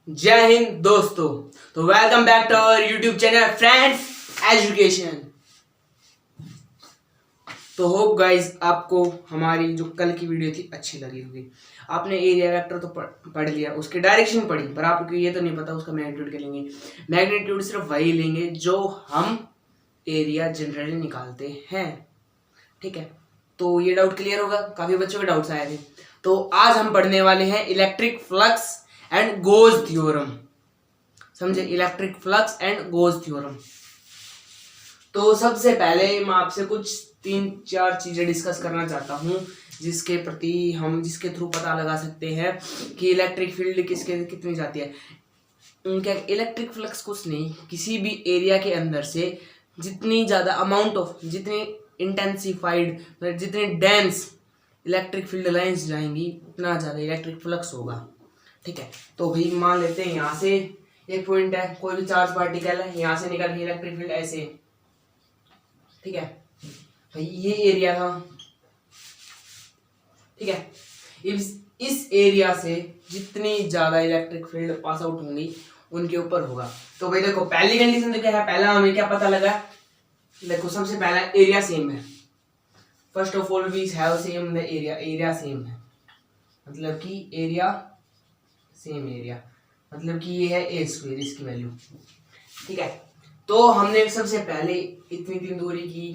जय हिंद दोस्तों। तो welcome back to our YouTube channel friends education. तो होप गाइस आपको हमारी जो कल की वीडियो थी अच्छी लगी होगी। आपने एरिया वेक्टर तो पढ़ लिया, उसकी डायरेक्शन पढ़ी, पर आपको ये तो नहीं पता उसका मैग्नीट्यूड क्या लेंगे। मैग्नीट्यूड सिर्फ वही लेंगे जो हम एरिया जनरली निकालते हैं। ठीक है, तो ये डाउट क्लियर होगा। काफी बच्चों के डाउट्स आए थे। तो आज हम पढ़ने वाले हैं electric flux and Gauss theorem. समझे, electric flux and Gauss theorem. तो सबसे पहले मैं आपसे कुछ 3-4 चीजें डिस्कस करना चाहता हूं जिसके थ्रू पता लगा सकते हैं कि इलेक्ट्रिक फील्ड किसके कितनी जाती है। क्या इलेक्ट्रिक फ्लक्स कुछ नहीं, किसी भी एरिया के अंदर से जितनी ज्यादा अमाउंट ऑफ, जितनी इंटेंसिफाइड, जितनी डेंस इलेक्ट्रिक फील्ड लाइंस जाएंगी उतना ज्यादा इलेक्ट्रिक फ्लक्स होगा। ठीक है, तो भाई मान लेते हैं यहाँ से एक पॉइंट है, कोई भी चार्ज पार्टिकल है, यहाँ से निकल रही इलेक्ट्रिक फील्ड ऐसे। ठीक है भाई, ये एरिया था। ठीक है, इस एरिया से जितनी ज्यादा इलेक्ट्रिक फील्ड पास आउट होंगी उनके ऊपर होगा। तो भाई देखो, पहली कंडीशन तो क्या है, पहला हमें क्या पता लगा। देखो सबसे पहला एरिया सेम है। First of all we have same the area same है, मतलब कि एरिया सेम एरिया, मतलब कि ये है ए स्क्वायर, इसकी वैल्यू। ठीक है, तो हमने सबसे पहले इतनी दिन दूरी की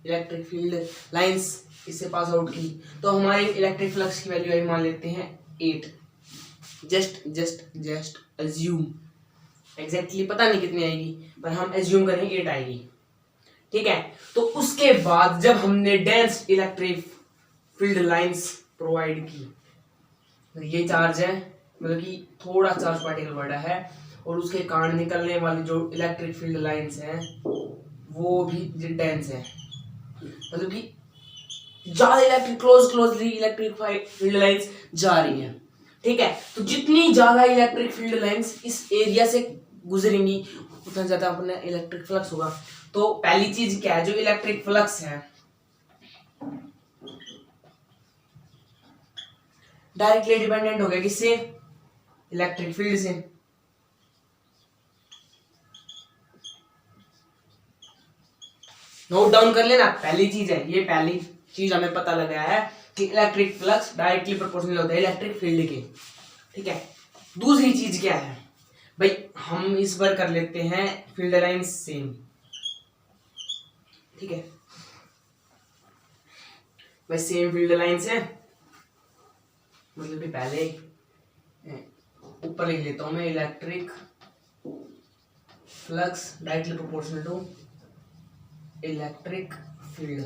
इलेक्ट्रिक फील्ड लाइंस इससे पास आउट की, तो हमारी इलेक्ट्रिक फ्लक्स की वैल्यू आई मान लेते हैं 8। जस्ट अज्यूम, एग्जैक्टली पता नहीं कितनी आएगी, पर हम अज्यूम करेंगे 8 आएगी। ठीक है, तो उसके बाद जब हमने dense electric field lines provide की, तो ये चार्ज है, मतलब कि थोड़ा चार्ज पार्टिकल बड़ा है, और उसके कारण निकलने वाली जो इलेक्ट्रिक फील्ड लाइंस हैं वो भी डेंस है, मतलब कि ज्यादा electric closely electric field lines जा रही हैं। ठीक है, तो जितनी ज्यादा इलेक्ट्रिक फील्ड लाइंस इस एरिया से गुजरेंगी उतना ज्यादा अपना इलेक्ट्रिक फ्लक्स होगा। तो पहली चीज क्या है, जो इलेक्ट्रिक फ्लक्स है डायरेक्टली डिपेंडेंट हो गया किससे, इलेक्ट्रिक फील्ड से। नोट डाउन कर लेना, पहली चीज है ये, पहली चीज हमें पता लगा है कि इलेक्ट्रिक फ्लक्स डायरेक्टली प्रोपोर्शनल होता है इलेक्ट्रिक फील्ड के। ठीक है, दूसरी चीज क्या है भाई, हम इस बार कर लेते हैं फील्ड लाइंस सेम। ठीक है भाई, सेम फील्ड लाइंस है, मतलब कि पहले ऊपर लिख लेता हूं मैं, electric flux directly proportional to electric field.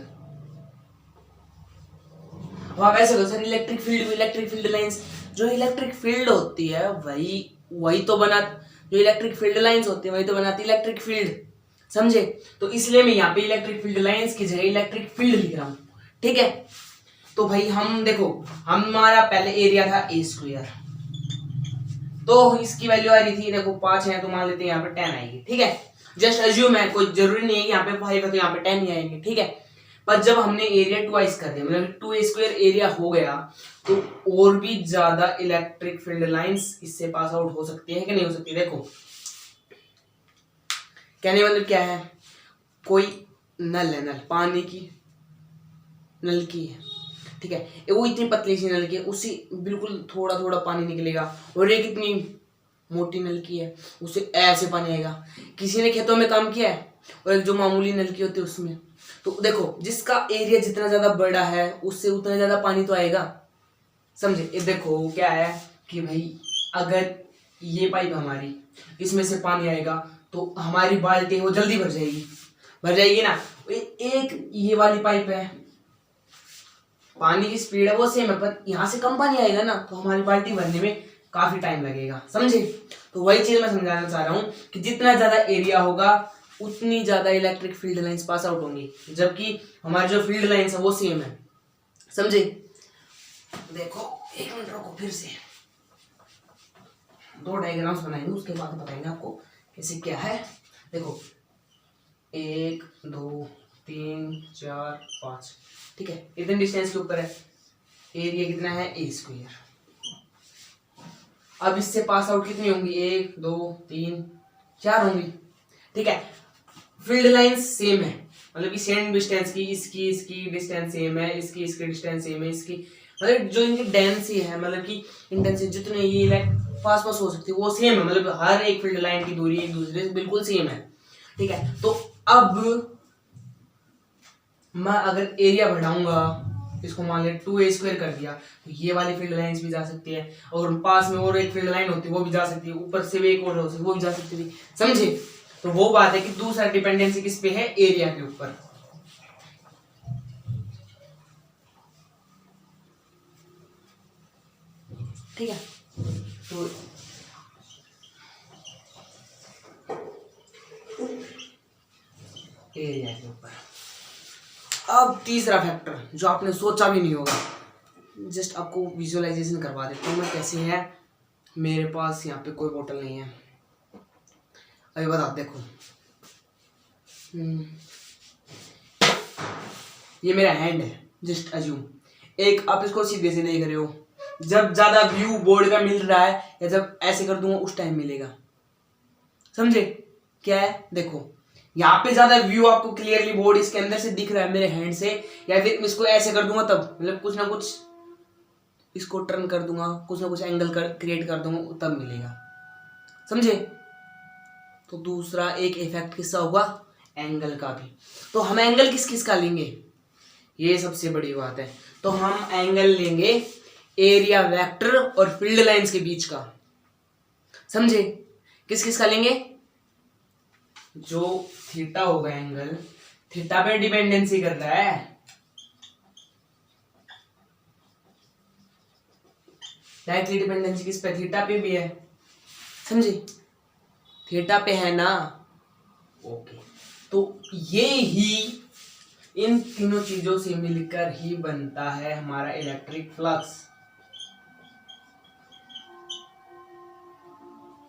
अब ऐसे हो सर, इलेक्ट्रिक फील्ड लाइंस, जो इलेक्ट्रिक फील्ड होती है वही तो बना, जो इलेक्ट्रिक फील्ड लाइंस होती है वही तो बनाती है इलेक्ट्रिक फील्ड। समझे, तो इसलिए मैं यहाँ पे इलेक्ट्रिक फील्ड लाइंस की जगह इलेक्ट्रिक फील्ड लिख रहा हूं। ठीक है, तो भाई हम देखो, हमारा पहले एरिया था ए स्क्वायर, तो इसकी वैल्यू आ रही थी, देखो 5 है, तो मान लेते हैं यहाँ पे 10 आएगी। ठीक है, जस्ट अज्यूम है, कोई जरूरी नहीं है कि यहाँ पे 5 है तो यहाँ पे 10 ही आएंगे। ठीक है, पर जब हमने एरिया ट्वाइस कर दिया, मतलब 2 स्क्वायर एरिया हो गया, तो और भी ज्यादा इलेक्ट्रिक फील्ड लाइंस इससे पास आउट हो सकती है कि नहीं हो सकती। देखो कहने मतलब क्या है, कोई नल है, नल पानी की नल की है। ठीक है, वो इतनी पतली सी नल की है, उससे बिल्कुल थोड़ा थोड़ा पानी निकलेगा, और एक इतनी मोटी नल की है, उससे ऐसे पानी आएगा। किसी ने खेतों में काम किया है, और एक जो मामूली नल की होती है उसमें, तो देखो जिसका एरिया जितना ज्यादा बड़ा है उससे उतना ज्यादा पानी तो आएगा। समझे, ये देखो क्या है कि भाई अगर ये पाइप हमारी, इसमें से पानी आएगा तो हमारी बाल्टी वो जल्दी भर जाएगी ना। एक ये वाली पाइप है, पानी की स्पीड है वो सेम है, पर यहाँ से कम पानी आएगा ना, तो हमारी बाल्टी भरने में काफी टाइम लगेगा। समझे, तो वही चीज मैं समझाना चाह रहा हूँ कि जितना ज्यादा एरिया होगा उतनी ज्यादा electric field lines pass out होंगी, जबकि हमारी जो फील्ड लाइंस है वो सेम है। समझे, देखो एक मिनट रुको, फिर से 2 डायग्राम्स बनाएंगे, उसके बाद बताएंगे आपको कैसे क्या है। देखो 1 2 3 4 5, ठीक है, इतने डिस्टेंस के ऊपर है, एरिया कितना है ए स्क्वायर। अब इससे पास आउट कितनी होंगी, 1 2 3 4 होंगी, ठीक है। फील्ड लाइंस सेम है, मतलब कि सेम डिस्टेंस की, इसकी डिस्टेंस सेम है, इसकी डिस्टेंस सेम है, इसकी मतलब जो इनकी डेंसिटी है, मतलब कि इंटेंसिटी जितने ये पास पास हो सकती है वो सेम है, मतलब हर एक फील्ड लाइन की दूरी एक दूसरे से बिल्कुल सेम है, ठीक है। तो अब मैं अगर एरिया बढ़ाऊंगा, इसको मान ले 2a² कर दिया, तो ये वाली फील्ड लाइंस भी जा सकती है, और पास में और एक फील्ड लाइन होती है वो भी जा सकती है, ऊपर से भी एक और हो सकती है वो भी जा सकती है, समझे। तो वो बात है कि दूसरा डिपेंडेंसी किस पे है, एरिया के ऊपर, ठीक है। तो एरिया के ऊपर अब तीसरा फैक्टर जो आपने सोचा भी नहीं होगा, जस्ट आपको विजुअलाइजेशन करवा देता हूँ मैं कैसे है। मेरे पास यहाँ पे कोई बोतल नहीं है, अभी बता देखो, ये मेरा हैंड है, जस्ट अज्यूम, एक आप इसको सीधे से देख रहे हो, जब ज्यादा व्यू बोर्ड का मिल रहा है या जब ऐसे कर दूंगा उस टाइम मिलेगा, समझे क्या है। देखो यहाँ पे ज्यादा व्यू आपको क्लियरली बोर्ड इसके अंदर से दिख रहा है मेरे हैंड से, या फिर इसको ऐसे कर दूंगा तब, मतलब कुछ ना कुछ इसको टर्न कर दूंगा, कुछ ना कुछ एंगल क्रिएट कर दूंगा तब मिलेगा, समझे। तो दूसरा एक इफेक्ट किसका होगा, एंगल का भी। तो हम एंगल किस किस का लेंगे, ये सबसे बड़ी बात है। तो हम एंगल लेंगे एरिया वेक्टर और फील्ड लाइंस के बीच का, समझे। किस किस का लेंगे, जो थीटा होगा एंगल, थीटा पे डिपेंडेंसी कर रहा है, डायरेक्टली डिपेंडेंसी किस पे, थीटा पे भी है, समझे, थीटा पे है ना, ओके। तो ये ही इन तीनों चीजों से मिलकर ही बनता है हमारा इलेक्ट्रिक फ्लक्स।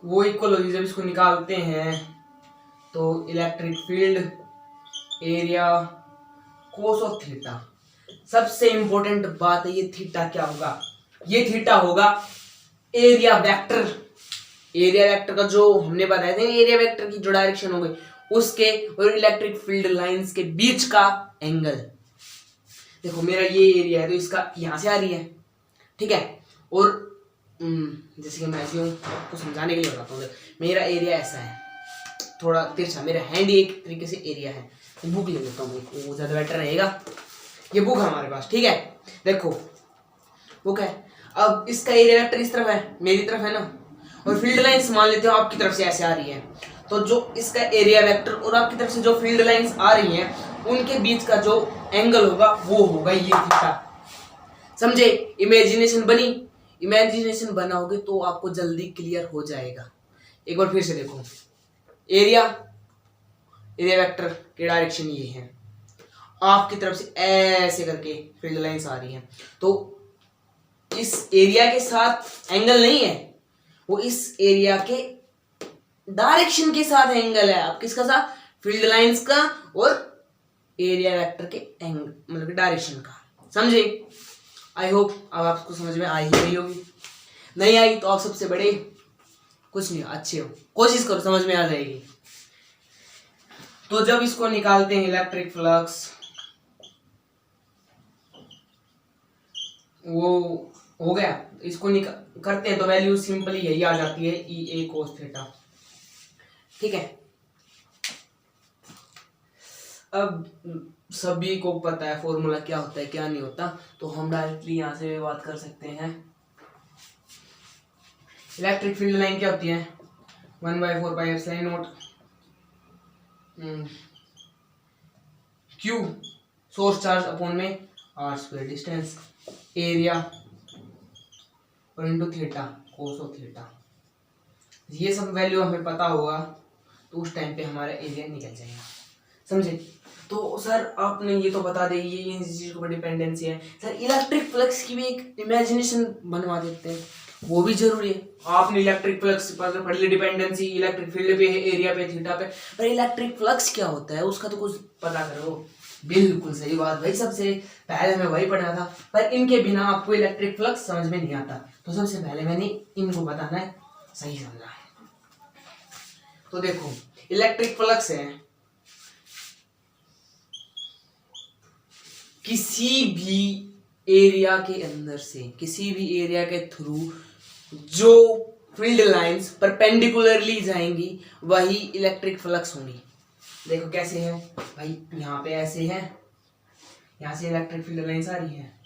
वो इक्वल जब इसको निकालते हैं तो electric field area cos of theta, सबसे इंपॉर्टेंट बात है ये थीटा क्या होगा, ये थीटा होगा एरिया वेक्टर, एरिया वेक्टर का जो हमने बताया था, एरिया वेक्टर की जो डायरेक्शन हो गई उसके और इलेक्ट्रिक फील्ड लाइंस के बीच का एंगल। देखो मेरा ये एरिया है तो इसका यहां से आ रही है, ठीक है, और जैसे कि मैं ऐसे हूँ आपको समझाने के लिए बताता हूँ, मेरा एरिया ऐसा है थोड़ा तिरछा, मेरा हैंड एक तरीके से एरिया है। बुक ले लेता हूँ, वो ज्यादा बेटर रहेगा, ये बुक है हमारे पास, ठीक है। देखो बुक है, अब इसका एरिया वेक्टर इस तरफ है, मेरी तरफ है ना, और फील्ड लाइंस मान लेते हो आपकी तरफ से ऐसे आ रही है, तो जो इसका एरिया वेक्टर और आपकी तरफ से जो फील्ड लाइंस आ रही हैं उनके बीच का जो एंगल होगा वो होगा ये थीटा, समझे। इमेजिनेशन बनी, इमेजिनेशन बनाओगे तो आपको जल्दी क्लियर हो जाएगा। एक बार फिर से देखो, एरिया वेक्टर की डायरेक्शन ये है, आपकी तरफ से ऐसे करके फील्ड लाइंस आ रही हैं, तो इस एरिया के साथ एंगल नहीं है, वो इस एरिया के डायरेक्शन के साथ एंगल है। आप किसका साथ, फील्ड लाइंस का और एरिया वेक्टर के एंगल मतलब डायरेक्शन का, समझे। आई होप अब आपको समझ में आई ही गई होगी, नहीं आई तो आप सबसे बड़े कुछ नहीं अच्छे हो, कोशिश करो समझ में आ जाएगी। तो जब इसको निकालते हैं इलेक्ट्रिक फ्लक्स, वो हो गया, इसको करते हैं तो वैल्यू सिंपली यही आ जाती है, ई ए कोस थीटा, ठीक है। अब सभी को पता है फॉर्मूला क्या होता है क्या नहीं होता, तो हम डायरेक्टली यहां से बात कर सकते हैं। इलेक्ट्रिक फील्ड लाइन क्या होती है, 1/4 pi epsilon not Q source charge upon में r² डिस्टेंस, एरिया और into theta cos of theta. ये सब वैल्यू हमें पता होगा तो उस टाइम पे हमारा एरिया निकल जाएगा, समझे। तो सर आपने ये तो बता दी, ये इन चीज़ के ऊपर डिपेंडेंसी है, सर इलेक्ट्रिक फ्लक्स की भी एक इमेजिनेशन बनवा देते हैं, वो भी जरूरी है। आपने इलेक्ट्रिक फ्लक्स पढ़ ली, डिपेंडेंसी इलेक्ट्रिक फील्ड पे है, एरिया पे, थीटा पे, पर इलेक्ट्रिक फ्लक्स क्या होता है उसका तो कुछ पता करो। बिल्कुल सही बात भाई, सबसे पहले मैं वही पढ़ा था, पर इनके बिना आपको इलेक्ट्रिक फ्लक्स समझ में नहीं आता। तो तो सबसे पहले मैंने इनको बताना है सही समझा। तो देखो इलेक्ट्रिक फ्लक्स है किसी भी एरिया के अंदर से, किसी भी एरिया के थ्रू जो फील्ड लाइंस परपेंडिकुलरली जाएंगी वही इलेक्ट्रिक फ्लक्स होंगी। देखो कैसे है भाई, यहाँ पे ऐसे है, यहाँ से इलेक्ट्रिक फील्ड लाइंस आ रही है,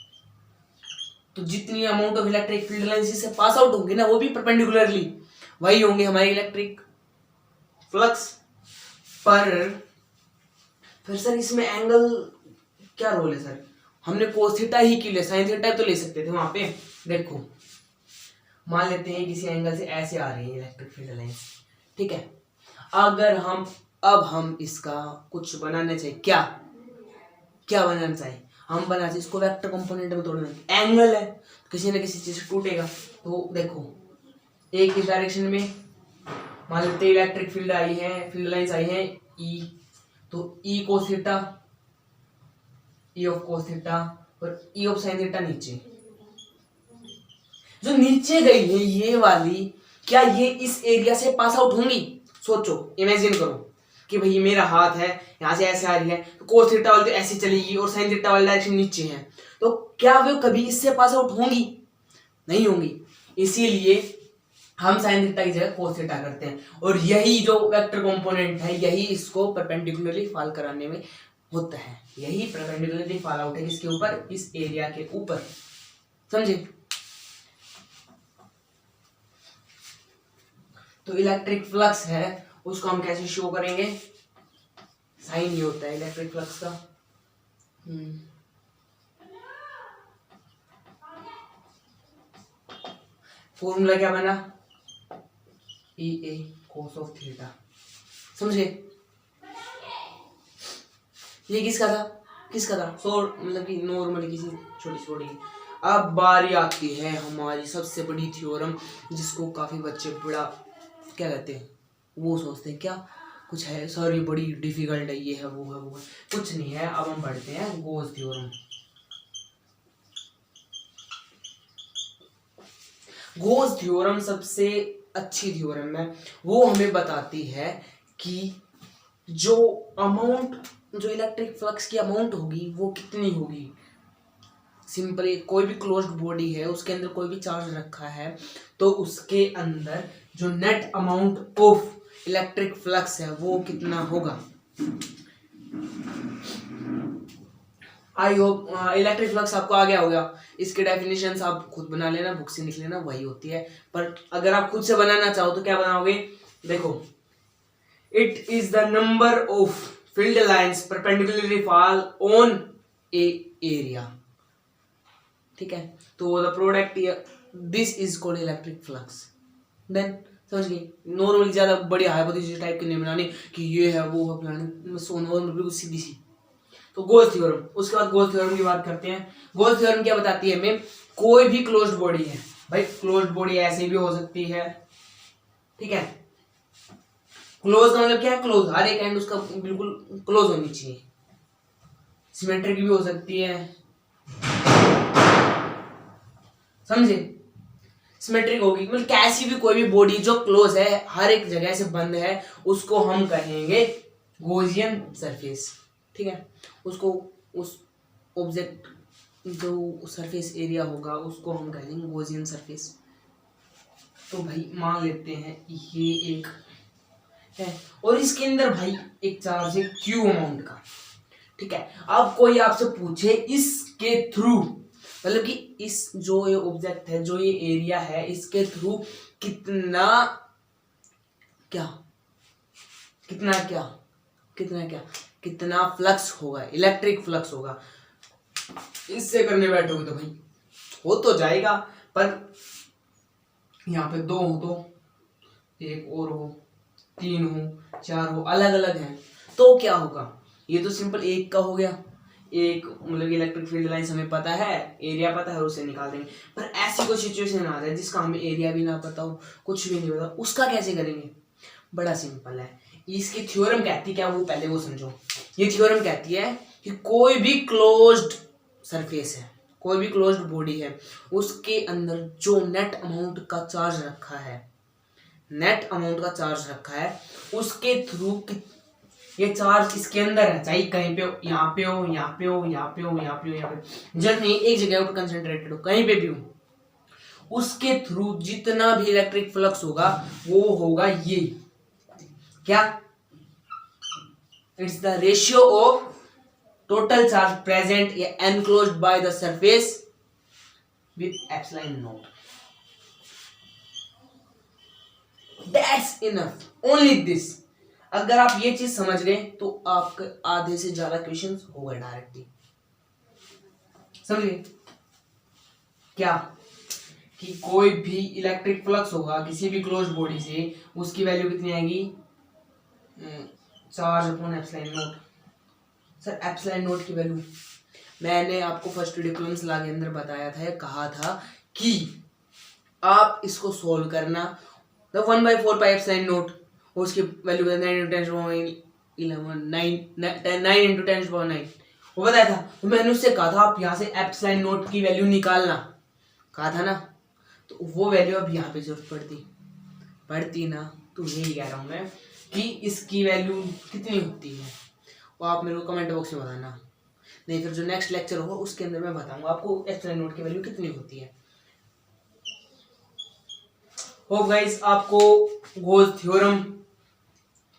तो जितनी amount of electric field lines से पास आउट होंगी ना वो भी परपेंडिकुलरली वही होंगे हमारी इलेक्ट्रिक फ्लक्स। पर फिर सर इसमें एंगल क्या रोल है सर, हमने कोस थीटा ही क्यों लिया, साइन थीटा तो ले सकते थे वहां पे। देखो मान लेते हैं किसी एंगल से ऐसे आ रही है इलेक्ट्रिक फील्ड लाइंस, ठीक है। अगर हम इसका कुछ बनाना चाहिए, क्या बनाना चाहिए, हम बना चाहिए इसको वेक्टर कंपोनेंट में तोड़ना, एंगल है किसी न किसी चीज से टूटेगा। तो देखो एक इस डायरेक्शन में मान लेते इलेक्ट्रिक फील्ड आई है, फील्ड लाइंस आई है ई, तो E cos theta, E of cos theta और ई ऑफ साइन थीटा नीचे, जो नीचे गई है ये वाली, क्या ये इस एरिया से पास आउट होंगी? सोचो, इमेजिन करो कि भाई मेरा हाथ है, यहाँ से ऐसे आ रही है, तो कोस थीटा वाली तो ऐसे चलेगी और साइन थीटा वाली डायरेक्शन नीचे है, तो क्या वो कभी इससे पास आउट होंगी? नहीं होंगी। इसीलिए हम साइन थीटा की जगह कोस थीटा करते हैं, और यही जो वेक्टर कंपोनेंट है यही इसको परपेंडिकुलरली फॉल कराने में होता है, यही परपेंडिकुलरली फॉल आउट है किसके ऊपर, इस एरिया के ऊपर। समझे? तो इलेक्ट्रिक फ्लक्स है उसको हम कैसे शो करेंगे, साइन ये होता है इलेक्ट्रिक फ्लक्स का। फॉर्मूला क्या बना, ई ए कोस ऑफ थीटा। समझे? ये किसका था सो मतलब कि नॉर्मली किसी छोटी। अब बारी आती है हमारी सबसे बड़ी थ्योरम, जिसको काफी बच्चे बड़ा क्या कहते हैं, वो सोचते हैं क्या कुछ है सर ये बड़ी डिफिकल्ट है, ये है वो है कुछ नहीं है। अब हम पढ़ते हैं गोस थ्योरम। गोस थ्योरम सबसे अच्छी थ्योरम है, वो हमें बताती है कि जो इलेक्ट्रिक फ्लक्स की अमाउंट होगी वो कितनी होगी। सिंपली कोई भी क्लोज्ड बॉडी है, उसके अंदर कोई भी चार्ज रखा है, तो उसके अंदर जो net amount of electric flux है वो कितना होगा। आई होप इलेक्ट्रिक फ्लक्स आपको आ गया होगा, इसके डेफिनेशन आप खुद बना लेना, बुक से लिख लेना, वही होती है। पर अगर आप खुद से बनाना चाहो तो क्या बनाओगे, देखो it is the number of field lines perpendicularly fall on a area, ठीक है। तो the product this is called electric flux. Then समझ गए, नॉर्मली ज्यादा बड़ी हाइपोथेसिस टाइप की नहीं बनानी कि ये है वो है प्लान, सो नॉर्मल बिल्कुल सीधी सी। तो गोस थ्योरम, उसके बाद गोस थ्योरम की बात करते हैं। गोस थ्योरम क्या बताती है हमें, कोई भी क्लोज्ड बॉडी है, भाई क्लोज्ड बॉडी ऐसे भी हो सकती है, ठीक है। क्लोज का मतलब क्या है, क्लोज, हर एक एंड उसका बिल्कुल क्लोज होनी चाहिए। सिमेट्रिक भी हो सकती है, समझे, सिमेट्रिक होगी मतलब कैसी भी कोई भी बॉडी जो क्लोज है, हर एक जगह से बंद है, उसको हम कहेंगे गॉसियन सरफेस, ठीक है। उसको उस ऑब्जेक्ट जो सरफेस एरिया होगा उसको हम कहेंगे गॉसियन सरफेस। तो भाई मान लेते हैं ये एक है और इसके अंदर भाई एक चार्ज है क्यू अमाउंट का, ठीक है। अब कोई आपसे पूछे इसके थ्रू, मतलब कि इस जो ये ऑब्जेक्ट है, जो ये एरिया है, इसके थ्रू कितना फ्लक्स होगा, इलेक्ट्रिक फ्लक्स होगा, इससे करने बैठोगे तो भाई हो तो जाएगा, पर यहाँ पे 2 हो तो एक और हो, 3 हो, 4 हो, अलग अलग है, तो क्या होगा। ये तो सिंपल एक का हो गया, एक मतलब इलेक्ट्रिक फील्ड लाइंस हमें पता है, एरिया पता है, उससे निकाल देंगे। पर ऐसी कोई सिचुएशन आ जाए जिसका हमें एरिया भी ना पता हो, कुछ भी नहीं पता, उसका कैसे करेंगे। बड़ा सिंपल है, इसकी थ्योरम कहती है क्या, वो पहले वो समझो। ये थ्योरम कहती है कि कोई भी क्लोज्ड सरफेस है, कोई भी क्लोज्ड बॉडी है उसके अंदर जो नेट अमाउंट का चार्ज रखा है, नेट अमाउंट का चार्ज रखा है उसके थ्रू ये चार्ज इसके अंदर है, चाहे कहीं पे हो, यहाँ पे हो, यहाँ पे हो, यहाँ पे हो, यहाँ पे हो, यहाँ पे, जब नहीं एक जगह पर कंसंट्रेटेड हो, कहीं पे भी हो, उसके थ्रू जितना भी इलेक्ट्रिक फ्लक्स होगा वो होगा ये क्या, it's the ratio of total charge present या enclosed by the surface with epsilon naught. That's enough, only this. अगर आप ये चीज समझ गए तो आपके आधे से ज्यादा क्वेश्चंस हो गए डायरेक्टली। समझिए क्या कि कोई भी इलेक्ट्रिक फ्लक्स होगा किसी भी क्लोज बॉडी से, उसकी वैल्यू कितनी आएगी, charge upon epsilon note. Sir epsilon note की वैल्यू मैंने आपको फर्स्ट वीडियो क्लास ला के अंदर बताया था, कहा था कि आप इसको सोल्व करना, तो 1/4 पाई एप्सिलॉन नोट, उसकी वैल्यू 9 into 10⁻9 वो बताया था। तो मैंने उससे कहा था आप यहाँ से एप्सिलॉन नोट की वैल्यू निकालना, कहा था ना, तो वो वैल्यू अब यहाँ पे जरूरत पड़ती ना, तो यही कह रहा हूँ मैं कि इसकी वैल्यू कितनी होती है वो आप मेरे को कमेंट बॉक्स में बताना, नहीं फिर जो नेक्स्ट लेक्चर होगा उसके अंदर मैं बताऊंगा आपको एप्सिलॉन नोट की वैल्यू कितनी होती है। होप गाइस आपको गोल थ्योरम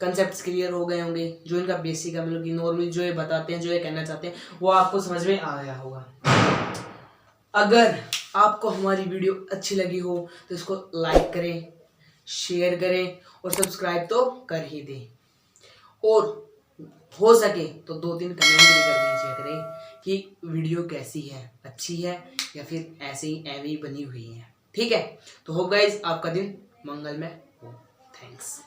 कंसेप्ट्स क्लियर हो गए होंगे, जो इनका बेसिक है, मतलब कि नॉर्मल जो ये बताते हैं, जो ये कहना चाहते हैं वो आपको समझ में आ गया होगा। अगर आपको हमारी वीडियो अच्छी लगी हो तो इसको लाइक करें, शेयर करें और सब्सक्राइब तो कर ही दें, और हो सके तो 2-3 कमेंट भी कर दीजिए करें कि वीडियो कैसी है, अच्छी है या फिर ऐसे ही एवी बनी हुई है। ठीक है, तो होप गाइस आपका दिन मंगलमय हो। थैंक्स।